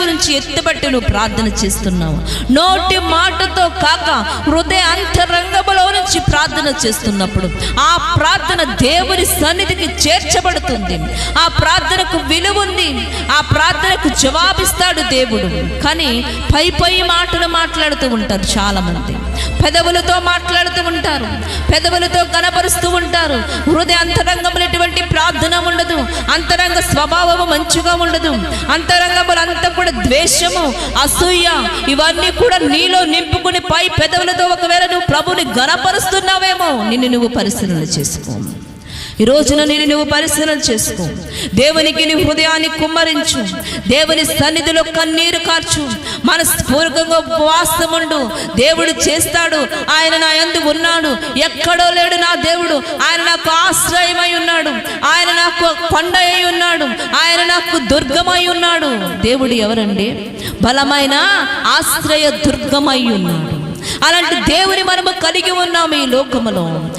గురించి ఎత్తుబట్టి నువ్వు ప్రార్థన చేస్తున్నావు. నోటి మాటతో కాక హృదయ అంతరంగములో నుంచి ప్రార్థన చేస్తున్నప్పుడు ఆ ప్రార్థన దేవుని సన్నిధికి చేర్చబడుతుంది. ఆ ప్రార్థనకు విలువ ఉంది. ఆ ప్రార్థనకు జవాబిస్తాడు దేవుడు. కానీ పై పై మాటలు మాట్లాడుతూ ఉంటారు చాలా మంది. పెదవులతో మాట్లాడుతూ ఉంటారు, పెదవులతో కనపరుస్తూ ఉంటారు. హృదయ అంతరంగంలో ఎటువంటి ప్రార్థన ఉండదు. అంతరంగ స్వభావము మంచిగా ఉండదు. అంతరంగములంతా కూడా ద్వేషము, అసూయ ఇవన్నీ కూడా నీలో నింపుకుని పై పెదవులతో ఒకవేళ నువ్వు ప్రభుని గణపరుస్తున్నావేమో నిన్ను నువ్వు పరిశీలన చేసుకో. ఈ రోజున నేను నువ్వు పరిశీలన చేసుకో. దేవునికి నీ హృదయాన్ని కుమ్మరించు. దేవుని సన్నిధిలో కన్నీరు కార్చు. మనస్ఫూర్తిగా ఉపవాసముండు. దేవుడు చేస్తాడు. ఆయన నా యందు ఉన్నాడు. ఎక్కడో లేడు నా దేవుడు. ఆయన నాకు ఆశ్రయమై ఉన్నాడు. ఆయన నాకు కొండ అయి ఉన్నాడు. ఆయన నాకు దుర్గమై ఉన్నాడు. దేవుడు ఎవరండి? బలమైన ఆశ్రయ దుర్గమై ఉన్నాడు. అలాంటి దేవుని మనము కలిగి ఉన్నాము ఈ లోకములో.